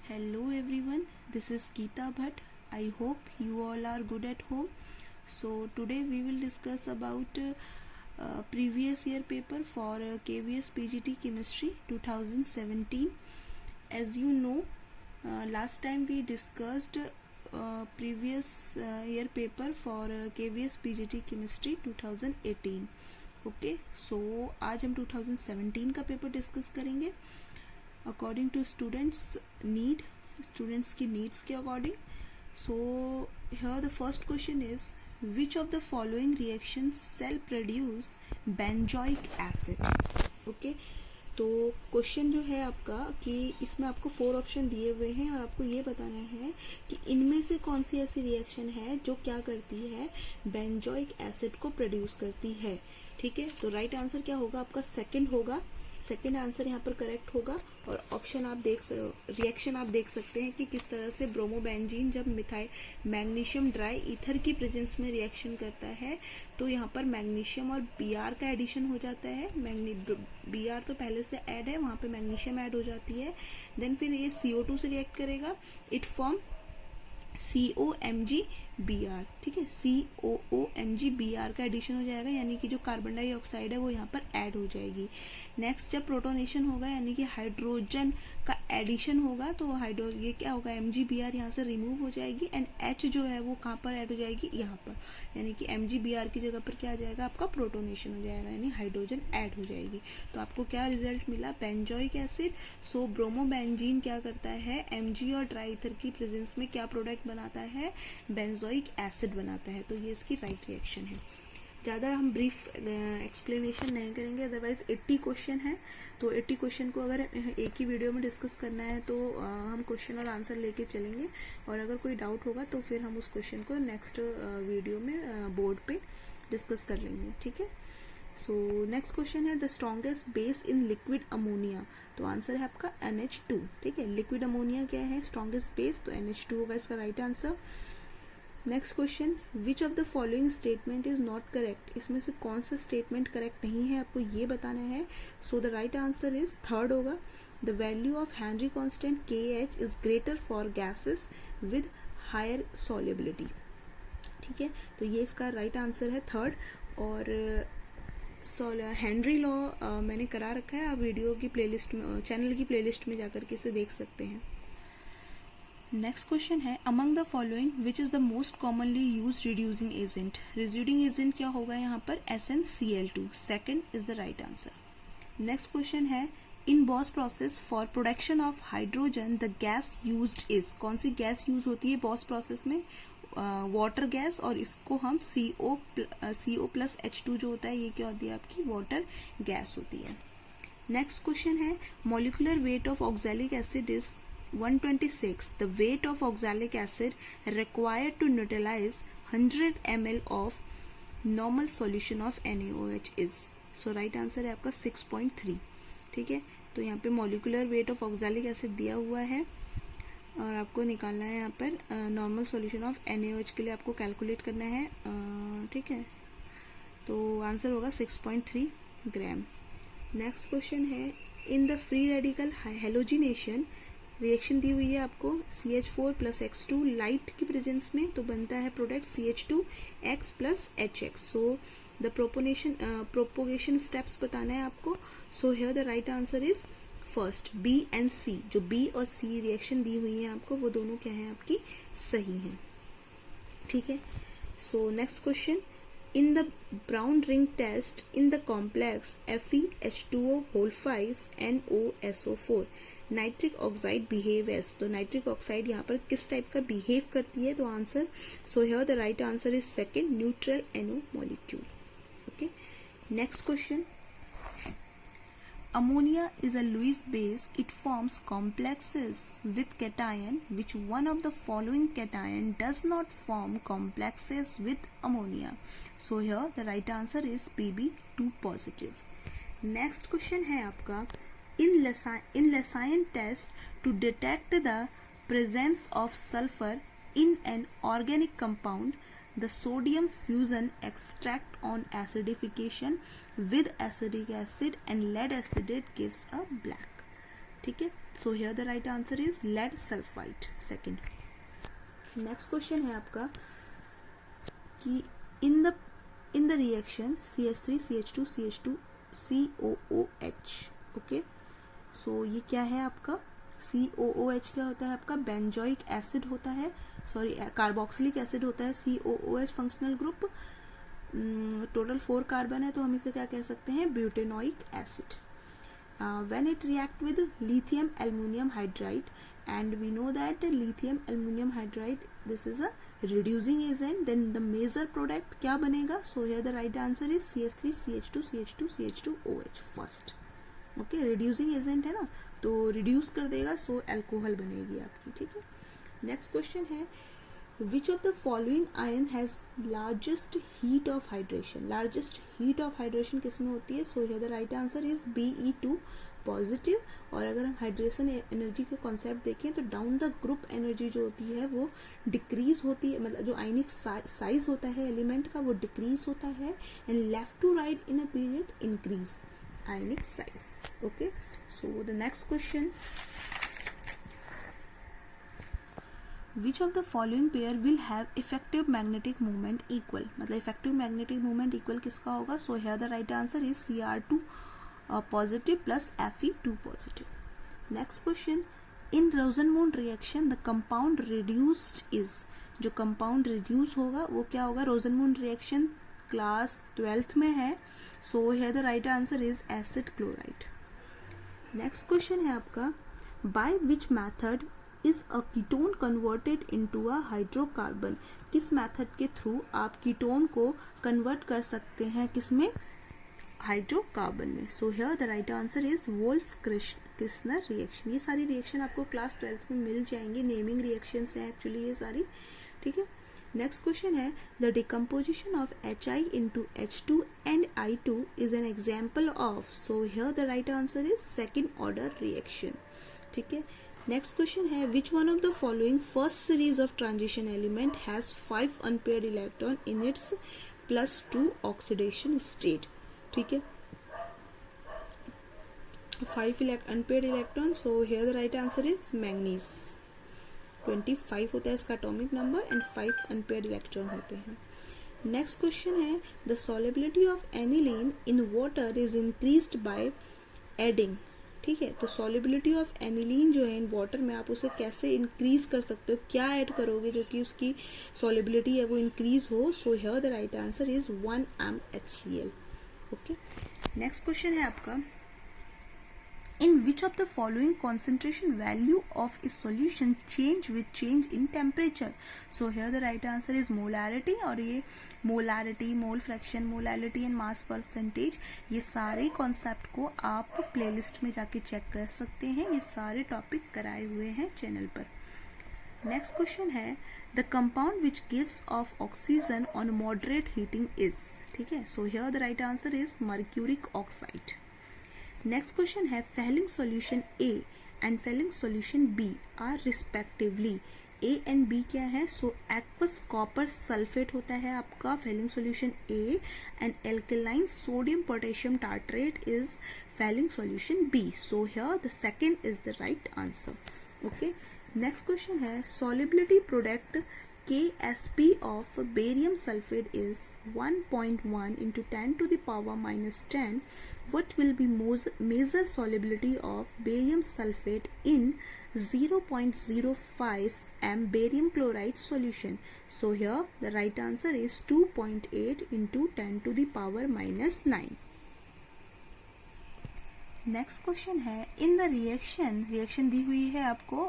Hello everyone, this is Geeta Bhatt. I hope you all are good at home. So today we will discuss about previous year paper for KVS PGT Chemistry 2017. As you know, last time we discussed previous year paper for KVS PGT Chemistry 2018. Okay so आज हम 2017 का paper discuss करेंगे according to students की needs के according. So here the first question is which of the following reaction cell produce benzoic acid. Okay, तो question जो है आपका कि इसमें आपको 4 ऑप्शन दिए हुए हैं और आपको ये बताना है कि इनमें से कौन सी ऐसी रिएक्शन है जो क्या करती है, बेंजोइक एसिड को प्रोड्यूस करती है. ठीक है, तो राइट आंसर क्या होगा आपका सेकंड होगा. सेकंड आंसर यहाँ पर करेक्ट होगा. और ऑप्शन आप रिएक्शन आप देख सकते हैं कि किस तरह से ब्रोमोबेंजीन जब मैग्नीशियम ड्राई ईथर की प्रेजेंस में रिएक्शन करता है तो यहाँ पर मैग्नीशियम और Br का एडिशन हो जाता है. Br तो पहले से ऐड है, वहाँ पे मैग्नीशियम ऐड हो जाती है. देन फिर ये CO2 से रिएक्ट करेगा, इट फॉर्म COMgBr. ठीक है, COOMgBr का एडिशन हो जाएगा, यानी कि जो कार्बन डाइऑक्साइड है वो यहाँ पर ऐड हो जाएगी. नेक्स्ट जब प्रोटोनेशन होगा यानी कि हाइड्रोजन का एडिशन होगा तो ये क्या होगा, MgBr यहाँ से रिमूव हो जाएगी एंड H जो है वो कहाँ पर ऐड हो जाएगी, यहाँ पर. यानी कि MgBr की जगह पर क्या आ जाएगा आपका प्रोटोनेशन हो जाएगा, यानी हाइड्रोजन ऐड हो जाएगी. तो आपको क्या रिजल्ट मिला, बेंजोइक एसिड. सो ब्रोमोबेंजीन क्या करता है, Mg और ड्राई ईथर की प्रेजेंस में क्या प्रोडक्ट बनाता है, बेंजोइक एसिड बनाता है. तो ये इसकी राइट रिएक्शन है. ज़्यादा हम ब्रीफ एक्सप्लेनेशन नहीं करेंगे, अदरवाइज 80 क्वेश्चन है. तो 80 क्वेश्चन को अगर एक ही वीडियो में डिस्कस करना है तो हम क्वेश्चन और आंसर लेके चलेंगे. और अगर कोई डाउट होगा तो फिर हम उस क्वेश्चन को नेक्स्ट वीडियो में बोर्ड पे डिस्कस कर लेंगे. ठीक है, सो नेक्स्ट क्वेश्चन है the strongest base in liquid ammonia. तो आंसर है आपका NH2. ठीक है, लिक्विड अमोनिया क्या है, स्ट्रॉन्गेस्ट बेस, तो NH2 होगा इसका right answer. Next question, which of the following statement is not correct. इसमें से कौन सा स्टेटमेंट करेक्ट नहीं है आपको ये बताना है. So the right answer is third होगा, the value of Henry constant KH is greater for gases with higher solubility. ठीक है, तो ये इसका राइट आंसर है थर्ड. और हेनरी लॉ मैंने करा रखा है, आप वीडियो की प्लेलिस्ट में, चैनल की प्लेलिस्ट में जाकर के इसे देख सकते हैं. नेक्स्ट क्वेश्चन है among the following which is the most commonly use reducing agent. Reducing agent क्या होगा यहाँ पर, SnCl2. Second is the right answer. Next question है in Bosch process for production of hydrogen the gas used is. कौन सी gas use होती है Bosch process में, वाटर गैस, और इसको हम CO प्लस H2 जो होता है ये क्या होती है आपकी वाटर गैस होती है. नेक्स्ट क्वेश्चन है molecular weight of oxalic acid is 126. The weight of oxalic acid required to neutralize 100 ml of normal solution of NaOH is. So right answer है आपका 6.3. ठीक है, तो यहाँ पे molecular weight of oxalic acid दिया हुआ है और आपको निकालना है यहाँ पर नॉर्मल सॉल्यूशन ऑफ NaOH के लिए आपको कैलकुलेट करना है. ठीक है, तो आंसर होगा 6.3 ग्राम. नेक्स्ट क्वेश्चन है in the free radical halogenation reaction दी हुई है आपको CH4 प्लस X2 लाइट की प्रेजेंस में, तो बनता है product CH2X plus HX. So the propagation steps बताना है आपको. सो here the right answer is first B and C. जो B और C रिएक्शन दी हुई है आपको वो दोनों क्या है आपकी सही है. ठीक है, so next question in the brown ring test in the complex FeH2O5 NOSO4 nitric oxide behave S. तो नाइट्रिक ऑक्साइड यहाँ पर किस टाइप का बिहेव करती है, तो answer, so here the right answer is second, neutral NO molecule. Okay, next question, ammonia is a Lewis base. It forms complexes with cation. Which one of the following cation does not form complexes with ammonia? So here the right answer is Pb2 positive. Next question है आपका in Lassine test to detect the presence of sulfur in an organic compound, the sodium fusion extract on acidification with acetic acid and lead acetate gives a black. ठीक है, so here the right answer is lead sulphide second. Next question है आपका कि in the reaction CH3CH2 CH2 COOH, okay, so ये क्या है आपका COOH क्या होता है आपका बेंजोइक एसिड होता है, सॉरी कार्बोक्सिलिक एसिड होता है। COOH functional group, total 4 carbon है तो हम इसे क्या कह सकते हैं butanoic acid. When it react with lithium aluminum hydride, and we know that lithium aluminum hydride this is a reducing agent, then the major product क्या बनेगा, so here the right answer is CH3 CH2 CH2 CH2OH first, okay, reducing agent है ना तो reduce कर देगा, so alcohol बनेगी आपकी, ठीक है। नेक्स्ट क्वेश्चन है which of the following ion has largest heat of hydration, largest heat of hydration किस में होती है, so here the right answer is Be2 positive. और अगर हम हाइड्रेशन एनर्जी के कॉन्सेप्ट देखें तो डाउन द ग्रुप एनर्जी जो होती है वो डिक्रीज होती है, मतलब जो आयनिक साइज होता है एलिमेंट का वो डिक्रीज होता है, and left to right in a period increase ionic size, okay. So the next question, Which of the following pair will have effective magnetic moment equal, मतलब effective magnetic moment equal किसका होगा, so here the right answer is Cr2 positive plus Fe2 positive. Next question, in Rosenmund reaction the compound reduced is, जो compound reduce होगा वो क्या होगा, Rosenmund reaction class 12th में है, so here the right answer is acid chloride. Next question है आपका, by which method is a ketone converted into a hydrocarbon, किस मेथड के थ्रू आप कीटोन को कन्वर्ट कर सकते हैं किसमें, हाइड्रोकार्बन में, so here the right answer is Wolff Kishner reaction. ये सारी रिएक्शन आपको क्लास 12th में मिल जाएंगे, नेमिंग रिएक्शंस हैं एक्चुअली ये सारी, ठीक है। नेक्स्ट क्वेश्चन है the decomposition of HI into H2 and I2 is an example of, so here the right answer is second order reaction, ठीक है। नेक्स्ट क्वेश्चन है which one of the following first series of transition element has 5 unpaired electron in its +2 oxidation state, ठीक है, 5 unpaired electron, so here the right answer is manganese, 25 होता है इसका atomic number and 5 unpaired electron होते हैं। Next question है the solubility of aniline in water is increased by adding, ठीक है, तो सॉलिबिलिटी ऑफ एनिलीन जो है इन वाटर में आप उसे कैसे इंक्रीज कर सकते हो, क्या ऐड करोगे जो कि उसकी सॉलिबिलिटी है वो इंक्रीज हो, सो here the right answer is 1 MHCl, okay. Next question है आपका in which of the following concentration value of a solution change with change in temperature, so here the right answer is molarity, और ये molarity, mole fraction, molality and mass percentage ये सारे concept को आप playlist में जाके check कर सकते हैं, ये सारे टॉपिक कराए हुए हैं चैनल पर। नेक्स्ट क्वेश्चन है the compound which gives off oxygen on moderate heating is, ठीक है, so here the right answer is mercuric oxide. Next question है Fehling solution A and Fehling solution B are respectively, A and B क्या है, सो aqueous copper sulphate होता है आपका Fehling solution A and alkaline sodium potassium tartrate is Fehling solution B, so here the second is the right answer, okay. Next question है solubility product KSP of barium sulphate is 1.1 into 10 to the power minus 10, what will be measure solubility of barium sulfate in 0.05 m barium chloride solution, so here the right answer is 2.8 into 10 to the power minus 9. Next question है in the reaction दी हुई है आपको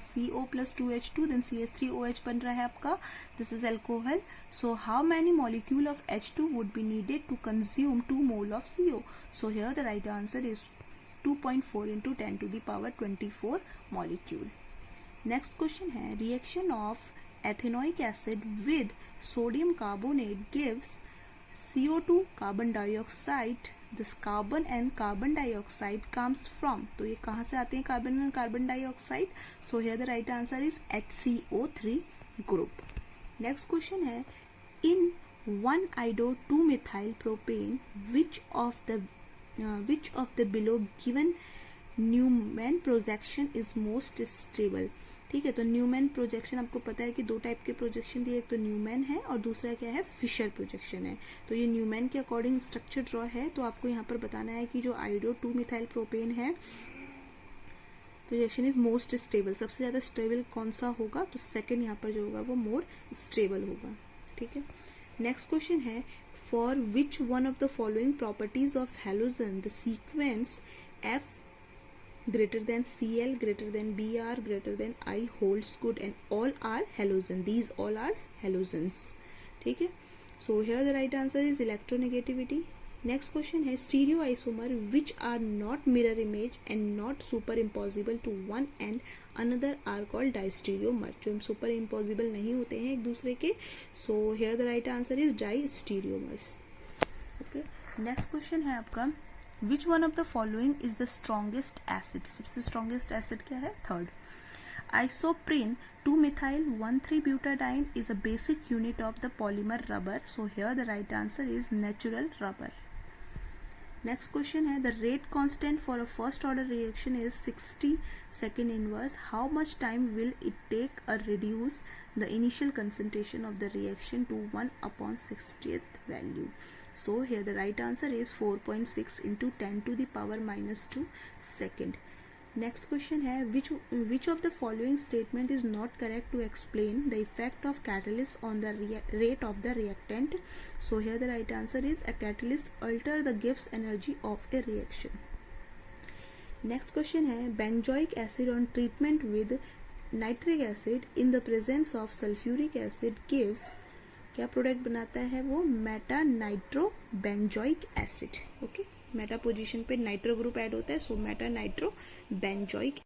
CO + 2H2 then CH3OH बन रहा है आपका, this is alcohol, so how many molecule of H2 would be needed to consume 2 mole of CO, so here the right answer is 2.4 into 10 to the power 24 molecule. Next question है reaction of ethanoic acid with sodium carbonate gives CO2 carbon dioxide, this carbon and carbon dioxide comes from, तो ये कहाँ से आते हैं carbon and carbon dioxide, so here the right answer is HCO3 group. Next question है in 1-iodo-2-methyl propane which of the below given Newman projection is most stable. ठीक है, तो न्यूमैन प्रोजेक्शन आपको पता है कि दो टाइप के प्रोजेक्शन दिए, एक तो न्यूमैन है और दूसरा क्या है, फिशर प्रोजेक्शन है। तो ये न्यूमैन के अकॉर्डिंग स्ट्रक्चर ड्रॉ है, तो आपको यहाँ पर बताना है कि जो आयोडो 2 मिथाइल प्रोपेन है प्रोजेक्शन इज मोस्ट स्टेबल, सबसे ज्यादा स्टेबल कौन सा होगा, तो सेकंड यहाँ पर जो होगा वो मोर स्टेबल होगा। ठीक है, नेक्स्ट क्वेश्चन है for which one of the following properties of halogen the sequence F greater than Cl greater than Br greater than I holds good and all are halogen, these all are halogens। ठीक है, so here the right answer is electronegativity। next question है stereoisomer which are not mirror image and not superimposable to one and another are called distereomer, जो superimposable नहीं होते हैं एक दूसरे के, so here the right answer is distereomers। okay, next question है आपका Which one of the following is the strongest acid? सबसे strongest acid क्या है, third. Isoprene 2-methyl-1,3-butadiene is a basic unit of the polymer rubber. So here the right answer is natural rubber। Next question है the rate constant for a first order reaction is 60 second inverse. How much time will it take to reduce the initial concentration of the reaction to 1/60th value? So here the right answer is 4.6 into 10 to the power minus 2 second। Next question है which of the following statement is not correct to explain the effect of catalyst on the rate of the reactant? So here the right answer is a catalyst alter the Gibbs energy of a reaction। Next question है benzoic acid on treatment with nitric acid in the presence of sulfuric acid gives क्या product बनाता है वो, meta nitro benzoic acid. Okay, meta position पे nitro group add होता है, so meta nitro benzoic.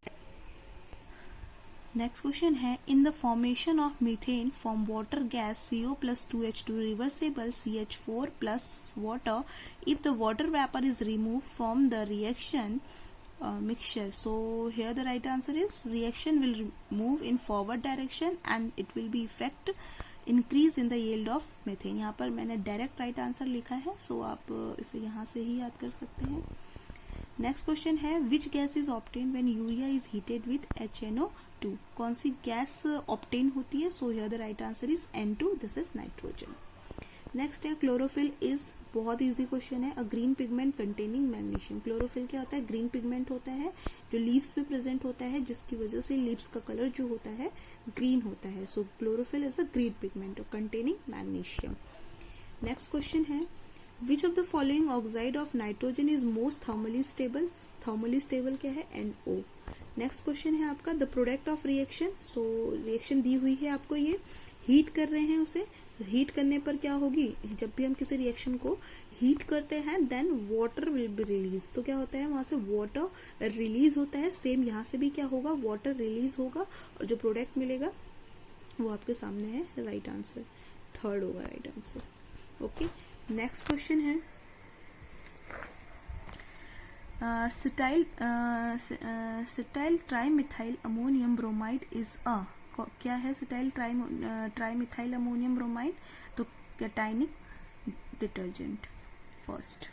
Next question है in the formation of methane from water gas CO+2H2 reversible CH4+ water if the water vapour is remove from the reaction mixture, so here the right answer is reaction will move in forward direction and it will be effect increase in the yield of methane। यहाँ पर मैंने direct right answer लिखा है, सो आप इसे यहाँ से ही याद कर सकते हैं। नेक्स्ट क्वेश्चन है which gas is obtain when urea is heated with HNO2, कौन सी गैस ऑब्टेन होती है, so here the right answer is N2, this is nitrogen. Next है क्लोरोफिल इज, बहुत इजी क्वेश्चन है, a green pigment containing magnesium. Chlorophyll क्या होता है, ग्रीन पिगमेंट होता है जो लीव्स पे प्रेजेंट होता है, जिसकी वजह से लीव्स का कलर जो होता है ग्रीन होता है। So chlorophyll is a green pigment containing magnesium. Next question है which of the following oxide of nitrogen is most thermally stable. Thermally stable क्या है, NO। नेक्स्ट क्वेश्चन है आपका the product of reaction, so reaction दी हुई है आपको, ये हीट कर रहे हैं उसे, हीट करने पर क्या होगी, जब भी हम किसी रिएक्शन को हीट करते हैं then water will be release, तो क्या होता है वहां से वाटर रिलीज होता है, सेम यहाँ से भी क्या होगा, वाटर रिलीज होगा और जो प्रोडक्ट मिलेगा वो आपके सामने है, राइट आंसर थर्ड होगा right answer. Okay, next question है cetyl trimethyl ammonium bromide is a, क्या है सिटाइल ट्राइमिथाइल अमोनियम ब्रोमाइड, तो cationic detergent. First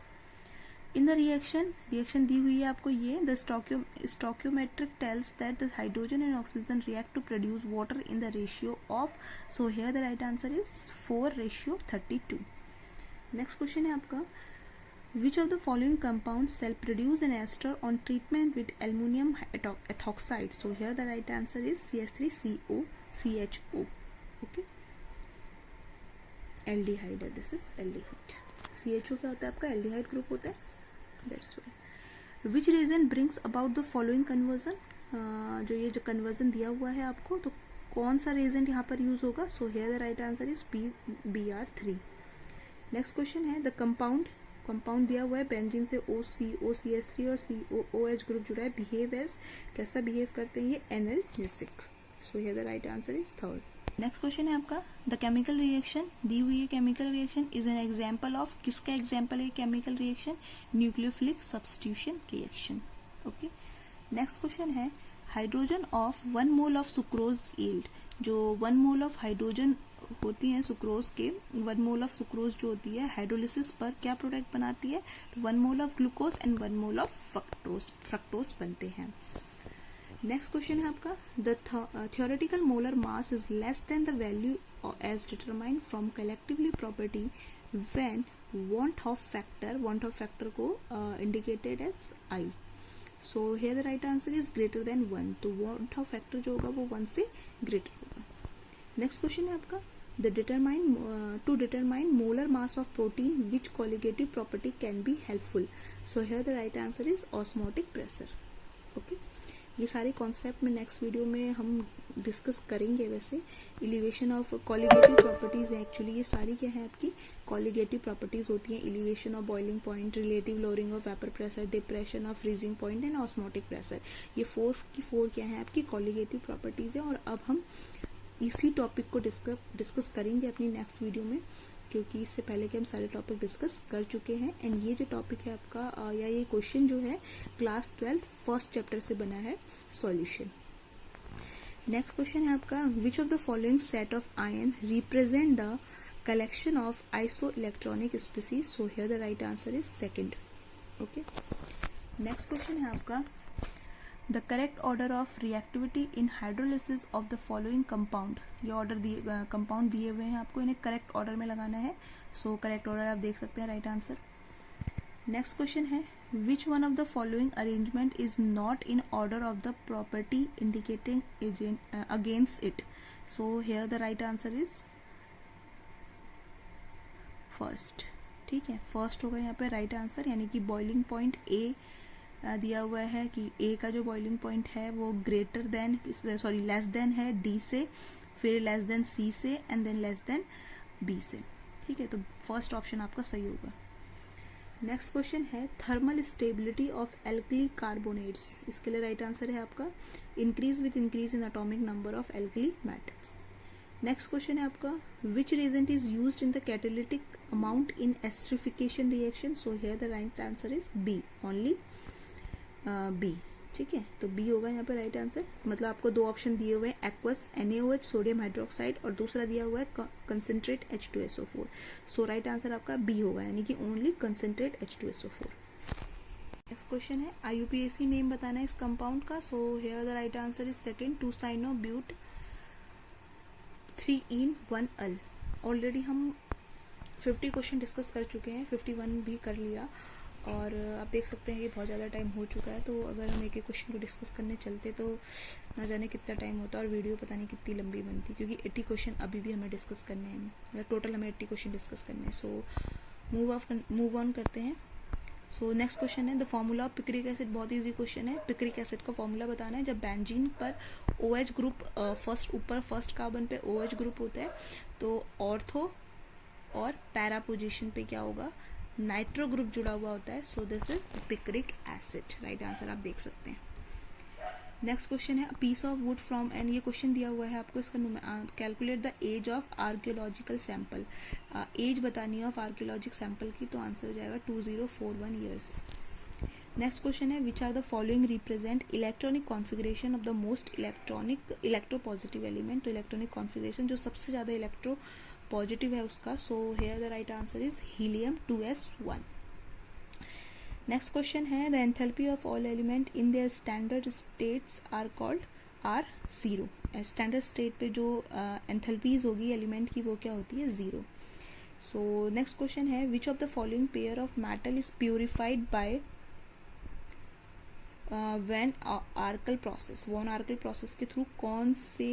in the reaction दी हुई है आपको ये, the stoichiometric tells that the hydrogen and oxygen react to produce water in the ratio of, so here the right answer is 4:32। Next question है आपका Which of the following compounds shall produce an ester on treatment with aluminum ethoxide? So here the right answer is CH3COCHO। Okay, aldehyde है, this is aldehyde। CHO क्या होता है आपका, aldehyde group होता है, that's why। Which reagent brings about the following conversion? जो ये जो conversion दिया हुआ है आपको, तो कौन सा reagent यहाँ पर यूज होगा, so here the right answer is PBr3। Next question है द कंपाउंड दिया हुआ है बेंजीन से OCOCH3 और COOH ग्रुप जुड़ा है, बिहेव एज, कैसा बिहेव करते हैं ये, analgesic. So here the right answer is third. Next question है आपका द केमिकल रिएक्शन दी हुई है, chemical reaction is an example of, किसका एग्जांपल है chemical reaction, nucleophilic substitution reaction. Okay, next question है hydrogen of 1 mole of sucrose yield, जो 1 mole of hydrogen होती हैं सुक्रोज के, 1 मोल ऑफ सुक्रोज जो होती है हाइड्रोलिसिस पर क्या प्रोडक्ट बनाती है, तो 1 mole of glucose and 1 mole of fructose बनते हैं। नेक्स्ट क्वेश्चन है आपका, the theoretical molar mass is less than the value as determined from collectively property when want of factor को indicated as I. So here the right answer is greater than 1. तो want of factor जो होगा वो 1 से greater होगा। Next question है आपका, to determine molar mass of protein which colligative property can be helpful. So here the right answer is osmotic pressure. Okay. ये सारे कॉन्सेप्ट में नेक्स्ट वीडियो में हम डिस्कस करेंगे। वैसे इलिवेशन ऑफ कॉलिगेटिव प्रॉपर्टीज है एक्चुअली, ये सारी क्या है आपकी कॉलिगेटिव प्रॉपर्टीज होती हैं, elevation of boiling point, relative lowering of vapour pressure, depression of freezing point and osmotic pressure. ये 4 क्या है आपकी कॉलिगेटिव प्रॉपर्टीज है। और अब हम इसी टॉपिक को डिस्कस करेंगे अपनी नेक्स्ट वीडियो में, क्योंकि इससे पहले के हम सारे टॉपिक डिस्कस कर चुके हैं। एंड ये जो टॉपिक है आपका या ये क्वेश्चन जो है क्लास 12 फर्स्ट चैप्टर से बना है सॉल्यूशन। नेक्स्ट क्वेश्चन है आपका, विच of the following set of ion represent the collection of iso electronic species. So here the right answer is second. Okay. Next question है आपका, the correct order of reactivity in hydrolysis of the following compound. ये order compound दिए हुए हैं आपको, इन्हें correct order में लगाना है। सो करेक्ट ऑर्डर आप देख सकते हैं, राइट आंसर। नेक्स्ट क्वेश्चन है, which one of the following arrangement is not in order of the property indicating against it. So here the right answer is first. ठीक है, फर्स्ट होगा यहाँ पे राइट आंसर, यानी कि बॉइलिंग पॉइंट ए दिया हुआ है कि ए का जो बॉइलिंग पॉइंट है वो लेस देन है डी से, फिर लेस देन सी से and then less than B से। ठीक है, तो फर्स्ट ऑप्शन आपका सही होगा। नेक्स्ट क्वेश्चन है, thermal stability of alkali carbonates. इसके लिए राइट आंसर है आपका increase with increase in atomic number of alkali metals. Next question है आपका, which reagent is used in the catalytic amount in esterification reaction. So here the right answer is B, only B. ठीक है, तो B होगा यहाँ पे right answer. मतलब आपको 2 ऑप्शन दिए हुए हैं, एक्वस NaOH सोडियम हाइड्रोक्साइड, और दूसरा दिया हुआ है कंसंट्रेट H2SO4। सो राइट आंसर आपका बी होगा, यानी कि only concentrate H2SO4। Next question है, IUPAC नेम बताना है इस कंपाउंड का। सो here the right answer is second, 2-cyanobute 3-1-Al। Already हम 50 क्वेश्चन डिस्कस कर चुके हैं, 51 भी कर लिया, और आप देख सकते हैं कि बहुत ज़्यादा टाइम हो चुका है। तो अगर हम एक एक क्वेश्चन को डिस्कस करने चलते तो ना जाने कितना टाइम होता और वीडियो पता नहीं कितनी लंबी बनती, क्योंकि 80 क्वेश्चन अभी भी हमें डिस्कस करने हैं, मतलब टोटल हमें 80 क्वेश्चन डिस्कस करने हैं। सो मूव ऑन करते हैं। सो नेक्स्ट क्वेश्चन है, the formula of picric acid. बहुत ईजी क्वेश्चन है, पिक्रिक एसिड का फॉर्मूला बताना है। जब बेंजीन पर OH ग्रुप फर्स्ट कार्बन पे OH ग्रुप होता है, तो ऑर्थो और पैरा पोजिशन पे क्या होगा, नाइट्रो ग्रुप जुड़ा हुआ होता है। So this is picric acid, right answer आप देख सकते हैं। नेक्स्ट क्वेश्चन है, piece of wood from, and ये क्वेश्चन दिया हुआ है आपको, इसका calculate the age of archaeological sample. Age बतानी है ऑफ आर्कियोलॉजिक सैंपल की, तो आंसर हो जाएगा 2041 ईयर्स। नेक्स्ट क्वेश्चन है, which are the following represent electronic configuration of the most electropositive element. तो इलेक्ट्रॉनिक कॉन्फिगरेशन जो सबसे ज़्यादा इलेक्ट्रो पॉजिटिव है उसका। So here the right answer is helium 2s1। Next question है, the enthalpy of all element in their standard states are zero. Standard state पे जो enthalpies होगी एलिमेंट की वो क्या होती है, जीरो। सो नेक्स्ट क्वेश्चन है, which of the following pair of metal is purified by van Arkel process. Van Arkel process के थ्रू कौन से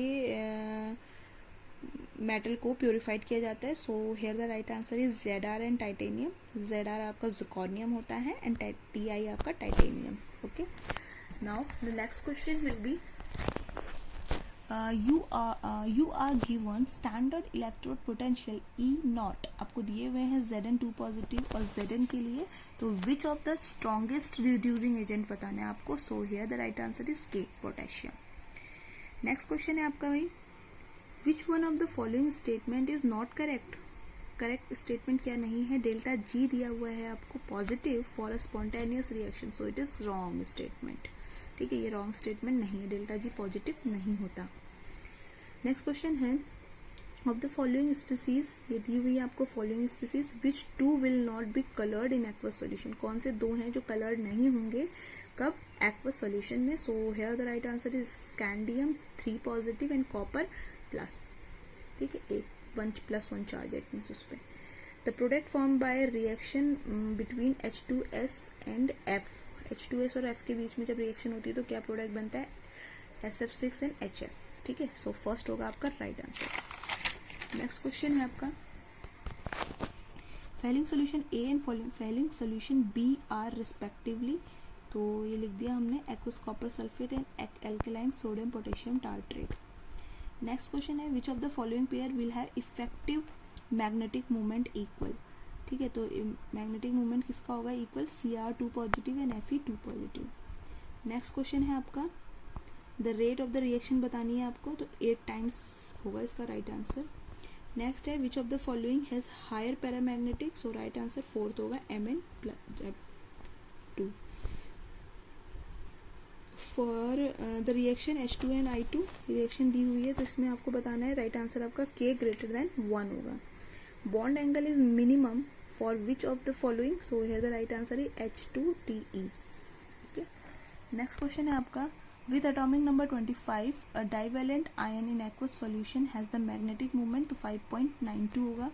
मेटल को प्योरीफाइड किया जाता है। So here the right answer is ZR and titanium. ZR आपका zirconium होता है एंड Ti आपका titanium. Okay, now the next question will be, you are given standard electrode potential E0। आपको दिए हुए हैं Zn2 पॉजिटिव और Zn के लिए, तो which of the strongest reducing agent बताना है आपको। so here the right answer is K, potassium. Next question है आपका भाई, which one of the following statement is not correct। Correct statement क्या नहीं है, डेल्टा G दिया हुआ है आपको positive for a spontaneous reaction, so it is wrong statement. ठीक है, ये रॉन्ग स्टेटमेंट नहीं है, डेल्टा G पॉजिटिव नहीं होता। नेक्स्ट क्वेश्चन है, ऑफ द फॉलोइंग स्पीसीज, ये दी हुई है आपको following species which two will not be coloured in aqueous solution, कौन से दो हैं जो कलर्ड नहीं होंगे कब एक्वस सॉल्यूशन में. So here the right answer is scandium 3 positive and copper plus. ठीक है, एक 1+1 चार्ज एट मीन्स उस पर. The product form by reaction between H2S and F, H2S और F के बीच में जब रिएक्शन होती है तो क्या प्रोडक्ट बनता है, SF6 एंड HF. ठीक है, सो फर्स्ट होगा आपका राइट आंसर. नेक्स्ट क्वेश्चन है आपका Fehling solution A and Fehling solution B are respectively, तो ये लिख दिया हमने aqueous copper sulphate and alkaline sodium potassium tartrate. Next question है which of the following pair will have effective magnetic moment equal. ठीक है, तो मैग्नेटिक मोमेंट किसका होगा equal, Cr2 positive and Fe2 positive. Next question है आपका the rate of the reaction बतानी है आपको, तो 8 टाइम्स होगा इसका राइट आंसर. नेक्स्ट है which of the following has higher paramagnetic, so right answer fourth होगा Mn+2. For the reaction H2 and I2 reaction दी हुई है तो इसमें आपको बताना है राइट आंसर आपका K greater than 1 होगा. Bond angle is minimum for which of the following, so here the right answer is H2TE. Okay, next question है आपका with atomic number 25 a divalent ion in aqueous solution has the magnetic moment, तो 5.92 होगा.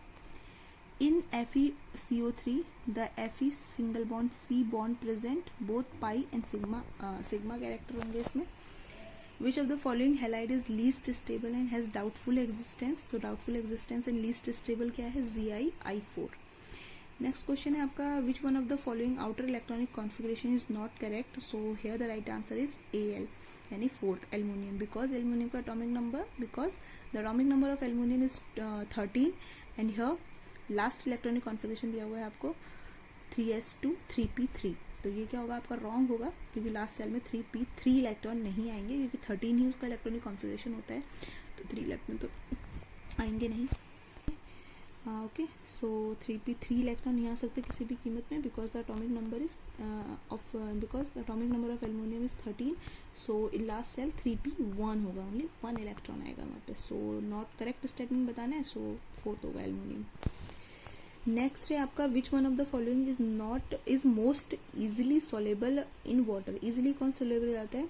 in FeCO3 the Fe single bond C bond present both pi and sigma character होंगे इसमें. which of the following halide is least stable and has doubtful existence, तो doubtful existence and least stable क्या है, ZiI4. Next question है आपका which one of the following outer electronic configuration is not correct, so here the right answer is Al यानी fourth aluminium, because aluminium का atomic number, because the atomic number of aluminium is 13 and here last electronic configuration दिया हुआ है आपको 3s2 3p3, तो ये क्या होगा आपका रॉन्ग होगा क्योंकि लास्ट सेल में 3p3 इलेक्ट्रॉन नहीं आएंगे क्योंकि 13 ही उसका इलेक्ट्रॉनिक कॉन्फ़िगरेशन होता है, तो 3 इलेक्ट्रॉन तो आएंगे नहीं. ओके, सो 3p3 इलेक्ट्रॉन नहीं आ सकते किसी भी कीमत में because the atomic number is because the atomic number of aluminium is 13, so in last cell 3p1 होगा, ओनली 1 इलेक्ट्रॉन आएगा वहाँ पे. सो नॉट करेक्ट स्टेटमेंट बताना है, सो फोर्थ होगा एल्युमिनियम. नेक्स्ट है आपका which one of the following is most easily soluble in water. Easily कौन सोलेबल जाता है,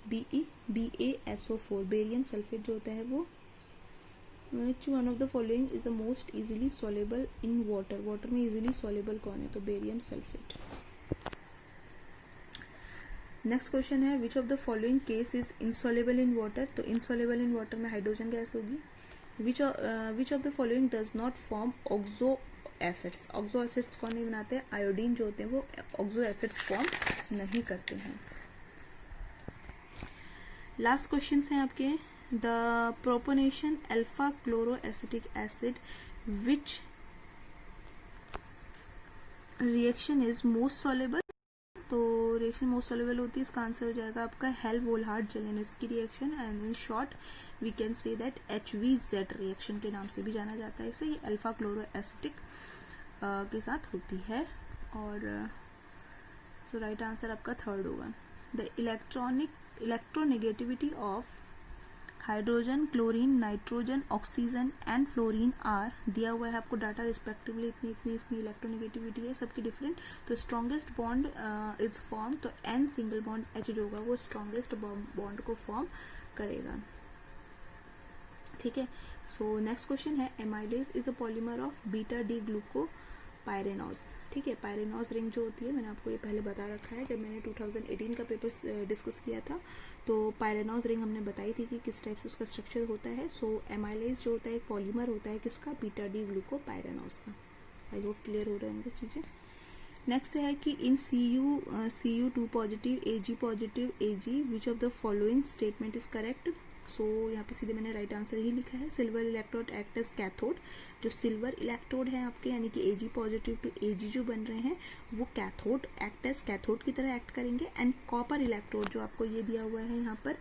BaSO4 बेरियम सल्फेट जो होता है वो. Which one of the following is the most easily soluble in water? Water में easily soluble कौन है, तो बेरियम सल्फेट. नेक्स्ट क्वेश्चन है which of the following case is insoluble in water, तो insoluble in water में hydrogen gas होगी. विच of the following does not form oxo acids. Oxo acids कौन नहीं बनाते हैं, आयोडीन जो होते हैं वो ऑक्सो एसिड्स फॉर्म नहीं करते हैं. लास्ट क्वेश्चन हैं आपके the propanation alpha chloroacetic acid which reaction is most soluble, तो रिएक्शन मोस्ट सॉल्युबल होती है, इसका आंसर हो जाएगा आपका Hell Volhard Zelinsky reaction and in short we can say that HVZ reaction के नाम से भी जाना जाता है. इसे ये अल्फा क्लोरोएसिटिक के साथ होती है और सो राइट आंसर आपका थर्ड होगा. The electronegativity of hydrogen, chlorine, nitrogen, oxygen and fluorine are दिया हुआ है आपको डाटा रिस्पेक्टिवली, इतनी इलेक्ट्रोनेगेटिविटी है सबकी डिफरेंट. तो स्ट्रॉन्गेस्ट बॉन्ड इज फॉर्म, तो N सिंगल बॉन्ड H जो होगा वो स्ट्रॉन्गेस्ट बॉन्ड को फॉर्म करेगा. ठीक है, सो नेक्स्ट क्वेश्चन है amylase is a polymer of beta D glucopyranose. ठीक है, पायरेनॉज रिंग जो होती है मैंने आपको ये पहले बता रखा है जब मैंने 2018 का पेपर डिस्कस किया था, तो पायरेनॉज रिंग हमने बताई थी कि किस टाइप से उसका स्ट्रक्चर होता है. सो एमाइलेज जो होता है एक पॉलीमर होता है किसका, बीटा डी ग्लूको पायरेनॉज का. आई होप क्लियर हो रहे होंगे चीजें. नेक्स्ट है कि in Cu2 positive Ag positive Ag which of the following statement is correct. सो यहाँ पे सीधे मैंने राइट आंसर ही लिखा है. Silver electrode act as cathode, जो सिल्वर इलेक्ट्रोड है आपके यानी कि Ag पॉजिटिव टू Ag जो बन रहे हैं वो कैथोड एक्ट एज कैथोड की तरह एक्ट करेंगे. एंड कॉपर इलेक्ट्रोड जो आपको ये दिया हुआ है यहाँ पर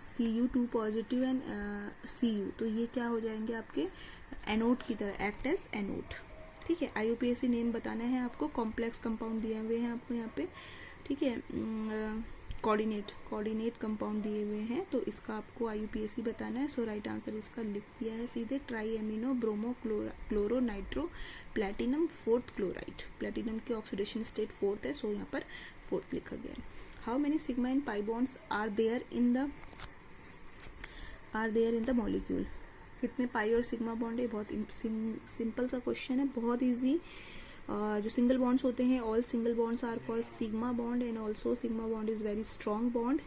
Cu2 पॉजिटिव एंड Cu, तो ये क्या हो जाएंगे आपके एनोड की तरह एक्ट एज एनोड. ठीक है, IUPAC नेम बताना है आपको. कॉम्प्लेक्स कंपाउंड दिए हुए हैं आपको यहाँ पे. ठीक है, कोऑर्डिनेट कंपाउंड दिए हुए हैं, तो इसका आपको IUPAC बताना है। सो राइट आंसर इसका लिख दिया है सीधे, tri amino bromo chloro nitro platinum 4th chloride. Platinum की ऑक्सीडेशन स्टेट 4th है, सो यहाँ पर 4th लिखा गया है। How many sigma and pi bonds are there in the molecule. कितने पाई और सिग्मा बॉन्ड है, बहुत सिंपल सा क्वेश्चन है, बहुत ईजी। जो सिंगल बॉन्ड्स होते हैं, all single bonds are called sigma bond, and also sigma bond is very strong bond.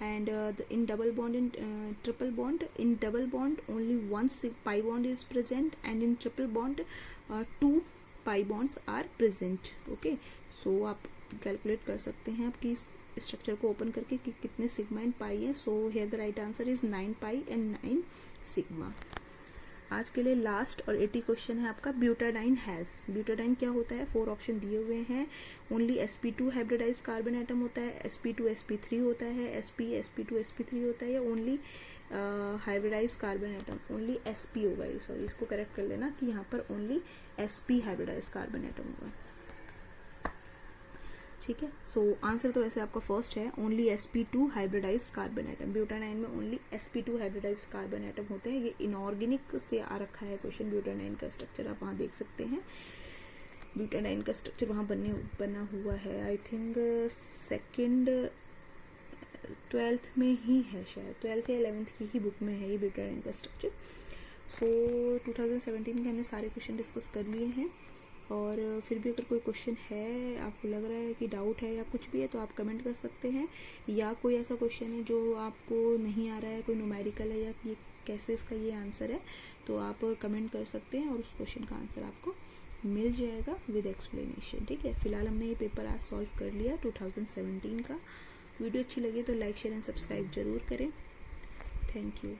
And in double bond and triple bond, in double bond only one pi bond is present, and in triple bond 2 pi bonds are present. Okay, so आप calculate कर सकते हैं आपकी structure को open करके कि कितने sigma and पाई है। So here the right answer is 9 pi and 9 sigma. आज के लिए लास्ट और 80 क्वेश्चन है आपका, ब्यूटाडाइन हैज। ब्यूटाडाइन क्या होता है, 4 ऑप्शन दिए हुए हैं। Only sp2 hybridise carbon atom होता है, sp2 sp3 होता है, sp2 sp3 होता है, या only hybridise carbon atom, only sp होगा। सॉरी, इसको करेक्ट कर लेना कि यहाँ पर only sp hybridise carbon atom होगा। ठीक है, सो आंसर तो वैसे आपका फर्स्ट है, only sp2 hybridise carbon atom. Butadiene में only sp2 hybridise carbon atom होते हैं। ये इनऑर्गेनिक से आ रखा है क्वेश्चन, ब्यूटाडाइन का स्ट्रक्चर आप वहाँ देख सकते हैं। ब्यूटाडाइन का स्ट्रक्चर वहाँ बना हुआ है, आई थिंक 12th में ही है, शायद 12th या 11th की ही बुक में है ये ब्यूटाडाइन का स्ट्रक्चर। सो 2017 के हमने सारे क्वेश्चन डिस्कस कर लिए हैं, और फिर भी अगर कोई क्वेश्चन है, आपको लग रहा है कि डाउट है या कुछ भी है, तो आप कमेंट कर सकते हैं, या कोई ऐसा क्वेश्चन है जो आपको नहीं आ रहा है, कोई न्यूमेरिकल है या ये कैसे इसका ये आंसर है, तो आप कमेंट कर सकते हैं और उस क्वेश्चन का आंसर आपको मिल जाएगा विद एक्सप्लेनेशन। ठीक है, फिलहाल हमने ये पेपर आज सॉल्व कर लिया 2017 का। वीडियो अच्छी लगी तो लाइक शेयर एंड सब्सक्राइब जरूर करें। Thank you.